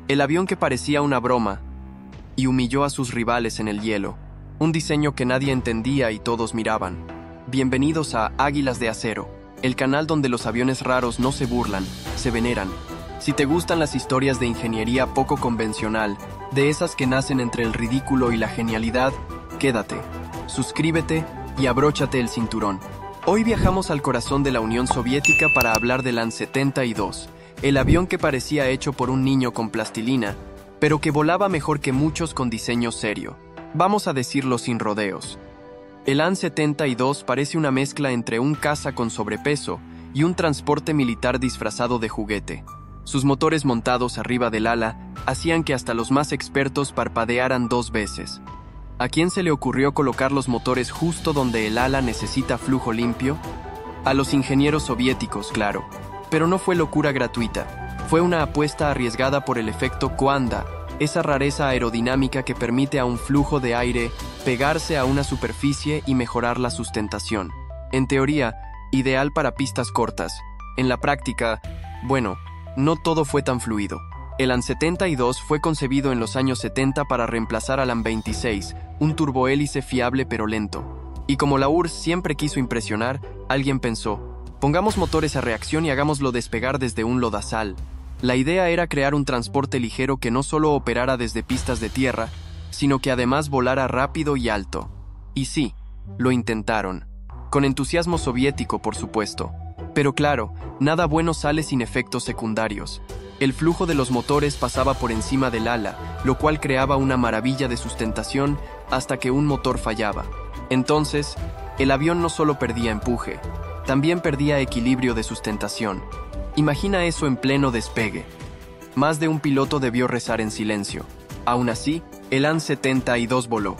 El avión que parecía una broma y humilló a sus rivales en el hielo. Un diseño que nadie entendía y todos miraban. Bienvenidos a Águilas de Acero, el canal donde los aviones raros no se burlan, se veneran. Si te gustan las historias de ingeniería poco convencional, de esas que nacen entre el ridículo y la genialidad, quédate, suscríbete y abróchate el cinturón. Hoy viajamos al corazón de la Unión Soviética para hablar del An-72, el avión que parecía hecho por un niño con plastilina, pero que volaba mejor que muchos con diseño serio. Vamos a decirlo sin rodeos. El An-72 parece una mezcla entre un caza con sobrepeso y un transporte militar disfrazado de juguete. Sus motores montados arriba del ala hacían que hasta los más expertos parpadearan 2 veces. ¿A quién se le ocurrió colocar los motores justo donde el ala necesita flujo limpio? A los ingenieros soviéticos, claro. Pero no fue locura gratuita. Fue una apuesta arriesgada por el efecto Coanda, esa rareza aerodinámica que permite a un flujo de aire pegarse a una superficie y mejorar la sustentación. En teoría, ideal para pistas cortas. En la práctica, bueno, no todo fue tan fluido. El An-72 fue concebido en los años 70 para reemplazar al An-26, un turbohélice fiable pero lento. Y como la URSS siempre quiso impresionar, alguien pensó, pongamos motores a reacción y hagámoslo despegar desde un lodazal. La idea era crear un transporte ligero que no solo operara desde pistas de tierra, sino que además volara rápido y alto. Y sí, lo intentaron. Con entusiasmo soviético, por supuesto. Pero claro, nada bueno sale sin efectos secundarios. El flujo de los motores pasaba por encima del ala, lo cual creaba una maravilla de sustentación hasta que un motor fallaba. Entonces, el avión no solo perdía empuje, también perdía equilibrio de sustentación. Imagina eso en pleno despegue. Más de un piloto debió rezar en silencio. Aún así, el An-72 voló.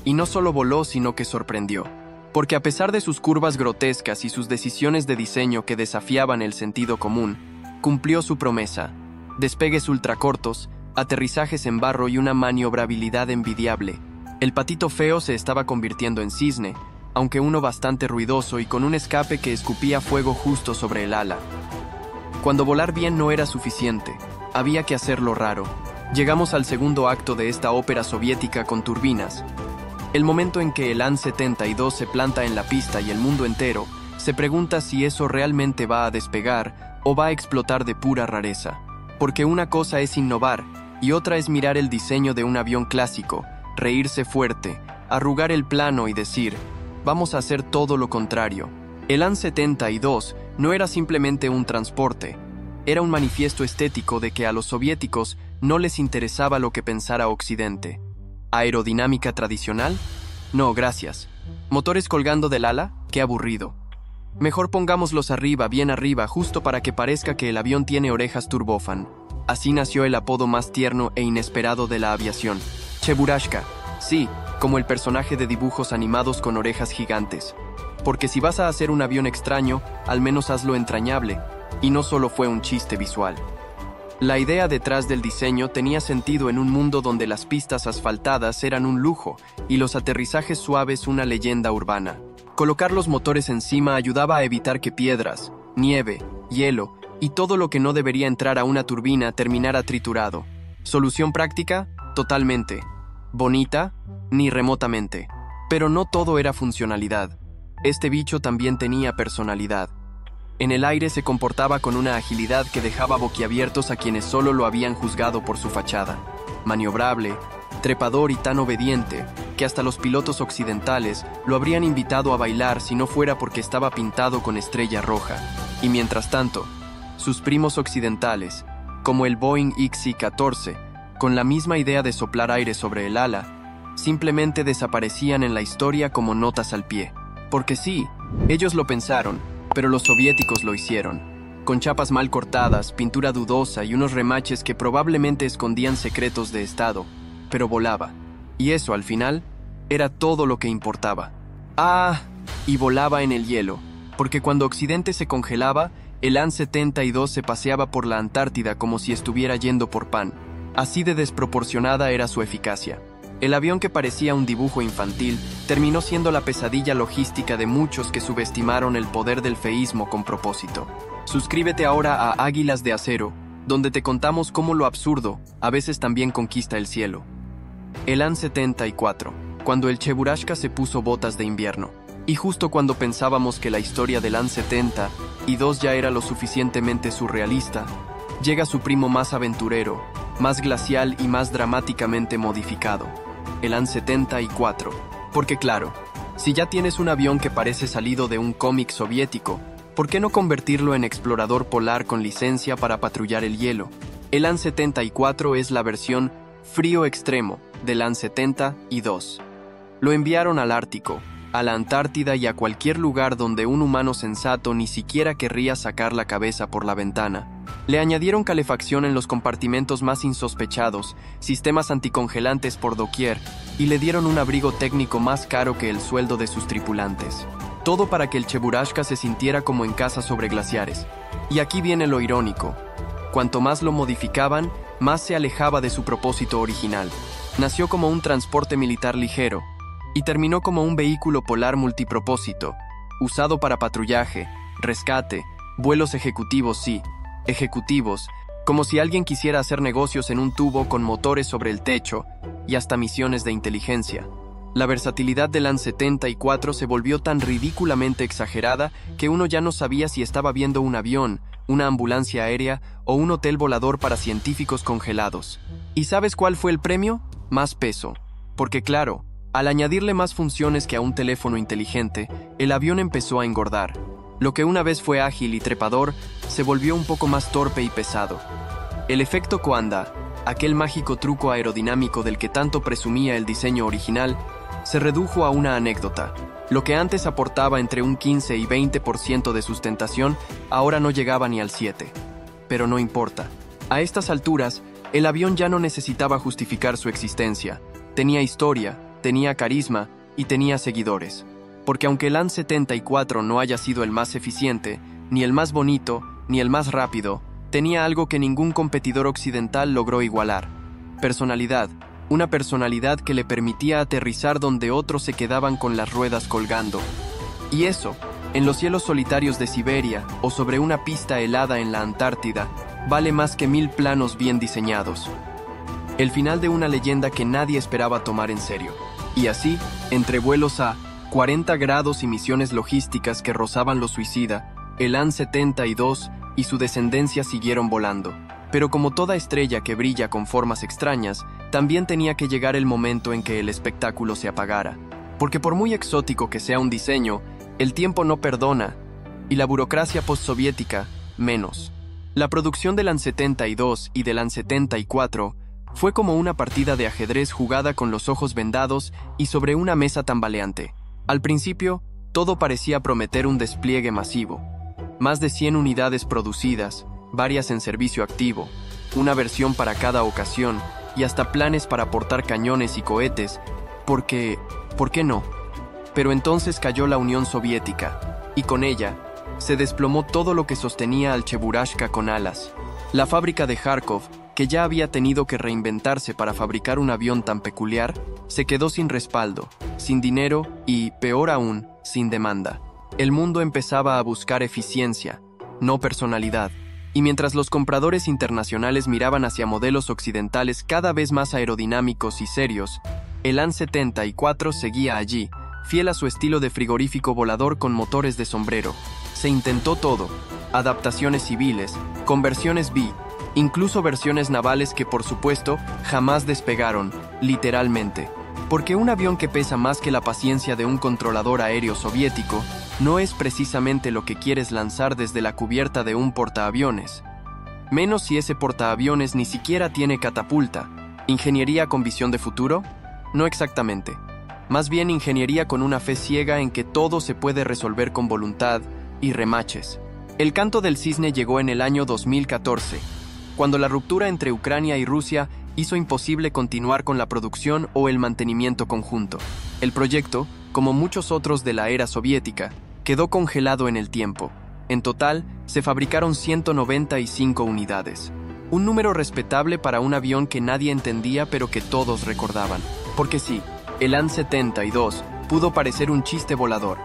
Y no solo voló, sino que sorprendió. Porque a pesar de sus curvas grotescas y sus decisiones de diseño que desafiaban el sentido común, cumplió su promesa. Despegues ultracortos, aterrizajes en barro y una maniobrabilidad envidiable. El patito feo se estaba convirtiendo en cisne, aunque uno bastante ruidoso y con un escape que escupía fuego justo sobre el ala. Cuando volar bien no era suficiente, había que hacerlo raro. Llegamos al segundo acto de esta ópera soviética con turbinas. El momento en que el An-72 se planta en la pista y el mundo entero se pregunta si eso realmente va a despegar o va a explotar de pura rareza. Porque una cosa es innovar y otra es mirar el diseño de un avión clásico, reírse fuerte, arrugar el plano y decir, vamos a hacer todo lo contrario. El An-72 no era simplemente un transporte, era un manifiesto estético de que a los soviéticos no les interesaba lo que pensara Occidente. ¿Aerodinámica tradicional? No, gracias. ¿Motores colgando del ala? ¡Qué aburrido! Mejor pongámoslos arriba, bien arriba, justo para que parezca que el avión tiene orejas turbófan. Así nació el apodo más tierno e inesperado de la aviación. Cheburashka. Sí, como el personaje de dibujos animados con orejas gigantes. Porque si vas a hacer un avión extraño, al menos hazlo entrañable, y no solo fue un chiste visual. La idea detrás del diseño tenía sentido en un mundo donde las pistas asfaltadas eran un lujo y los aterrizajes suaves una leyenda urbana. Colocar los motores encima ayudaba a evitar que piedras, nieve, hielo y todo lo que no debería entrar a una turbina terminara triturado. ¿Solución práctica? Totalmente. ¿Bonita? Ni remotamente. Pero no todo era funcionalidad. Este bicho también tenía personalidad. En el aire se comportaba con una agilidad que dejaba boquiabiertos a quienes solo lo habían juzgado por su fachada. Maniobrable, trepador y tan obediente, que hasta los pilotos occidentales lo habrían invitado a bailar si no fuera porque estaba pintado con estrella roja. Y mientras tanto, sus primos occidentales, como el Boeing XC-14, con la misma idea de soplar aire sobre el ala, simplemente desaparecían en la historia como notas al pie. Porque sí, ellos lo pensaron, pero los soviéticos lo hicieron, con chapas mal cortadas, pintura dudosa y unos remaches que probablemente escondían secretos de Estado, pero volaba. Y eso, al final, era todo lo que importaba. Y volaba en el hielo, porque cuando Occidente se congelaba, el An-72 se paseaba por la Antártida como si estuviera yendo por pan. Así de desproporcionada era su eficacia. El avión que parecía un dibujo infantil terminó siendo la pesadilla logística de muchos que subestimaron el poder del feísmo con propósito. Suscríbete ahora a Águilas de Acero donde te contamos cómo lo absurdo a veces también conquista el cielo. El An-74, cuando el Cheburashka se puso botas de invierno. Y justo cuando pensábamos que la historia del An-72 ya era lo suficientemente surrealista, llega su primo más aventurero, más glacial y más dramáticamente modificado, el An-74. Porque claro, si ya tienes un avión que parece salido de un cómic soviético, ¿por qué no convertirlo en explorador polar con licencia para patrullar el hielo? El An-74 es la versión frío extremo del An-72. Lo enviaron al Ártico, a la Antártida y a cualquier lugar donde un humano sensato ni siquiera querría sacar la cabeza por la ventana. Le añadieron calefacción en los compartimentos más insospechados, sistemas anticongelantes por doquier, y le dieron un abrigo técnico más caro que el sueldo de sus tripulantes. Todo para que el Cheburashka se sintiera como en casa sobre glaciares. Y aquí viene lo irónico. Cuanto más lo modificaban, más se alejaba de su propósito original. Nació como un transporte militar ligero, y terminó como un vehículo polar multipropósito, usado para patrullaje, rescate, vuelos ejecutivos, sí, ejecutivos, como si alguien quisiera hacer negocios en un tubo con motores sobre el techo y hasta misiones de inteligencia. La versatilidad del An-74 se volvió tan ridículamente exagerada que uno ya no sabía si estaba viendo un avión, una ambulancia aérea o un hotel volador para científicos congelados. ¿Y sabes cuál fue el premio? Más peso. Porque claro, al añadirle más funciones que a un teléfono inteligente, el avión empezó a engordar. Lo que una vez fue ágil y trepador, se volvió un poco más torpe y pesado. El efecto Coanda, aquel mágico truco aerodinámico del que tanto presumía el diseño original, se redujo a una anécdota. Lo que antes aportaba entre un 15 y 20% de sustentación, ahora no llegaba ni al 7%. Pero no importa. A estas alturas, el avión ya no necesitaba justificar su existencia. Tenía historia, tenía carisma y tenía seguidores. Porque aunque el An-74 no haya sido el más eficiente, ni el más bonito, ni el más rápido, tenía algo que ningún competidor occidental logró igualar. Personalidad. Una personalidad que le permitía aterrizar donde otros se quedaban con las ruedas colgando. Y eso, en los cielos solitarios de Siberia o sobre una pista helada en la Antártida, vale más que 1000 planos bien diseñados. El final de una leyenda que nadie esperaba tomar en serio. Y así, entre vuelos a 40 grados y misiones logísticas que rozaban lo suicida, el An-72 y su descendencia siguieron volando. Pero como toda estrella que brilla con formas extrañas, también tenía que llegar el momento en que el espectáculo se apagara. Porque por muy exótico que sea un diseño, el tiempo no perdona, y la burocracia postsoviética, menos. La producción del An-72 y del An-74 fue como una partida de ajedrez jugada con los ojos vendados y sobre una mesa tambaleante. Al principio, todo parecía prometer un despliegue masivo. Más de 100 unidades producidas, varias en servicio activo, una versión para cada ocasión y hasta planes para portar cañones y cohetes, ¿por qué no? Pero entonces cayó la Unión Soviética, y con ella se desplomó todo lo que sostenía al Cheburashka con alas. La fábrica de Kharkov, que ya había tenido que reinventarse para fabricar un avión tan peculiar, se quedó sin respaldo, sin dinero y, peor aún, sin demanda. El mundo empezaba a buscar eficiencia, no personalidad, y mientras los compradores internacionales miraban hacia modelos occidentales cada vez más aerodinámicos y serios, el An-74 seguía allí, fiel a su estilo de frigorífico volador con motores de sombrero. Se intentó todo, adaptaciones civiles, conversiones B, incluso versiones navales que por supuesto jamás despegaron, literalmente. Porque un avión que pesa más que la paciencia de un controlador aéreo soviético no es precisamente lo que quieres lanzar desde la cubierta de un portaaviones. Menos si ese portaaviones ni siquiera tiene catapulta. ¿Ingeniería con visión de futuro? No exactamente. Más bien ingeniería con una fe ciega en que todo se puede resolver con voluntad y remaches. El canto del cisne llegó en el año 2014, cuando la ruptura entre Ucrania y Rusia hizo imposible continuar con la producción o el mantenimiento conjunto. El proyecto, como muchos otros de la era soviética, quedó congelado en el tiempo. En total, se fabricaron 195 unidades. Un número respetable para un avión que nadie entendía pero que todos recordaban. Porque sí, el An-72 pudo parecer un chiste volador,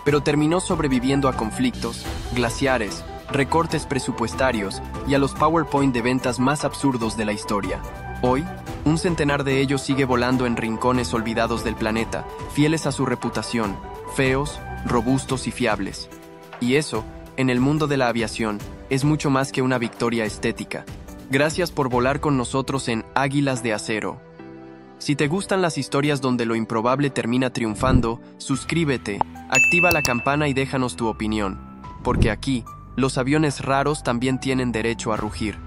pero terminó sobreviviendo a conflictos, glaciares, recortes presupuestarios y a los PowerPoint de ventas más absurdos de la historia. Hoy, un centenar de ellos sigue volando en rincones olvidados del planeta, fieles a su reputación, feos, robustos y fiables. Y eso, en el mundo de la aviación, es mucho más que una victoria estética. Gracias por volar con nosotros en Águilas de Acero. Si te gustan las historias donde lo improbable termina triunfando, suscríbete, activa la campana y déjanos tu opinión, porque aquí, los aviones raros también tienen derecho a rugir.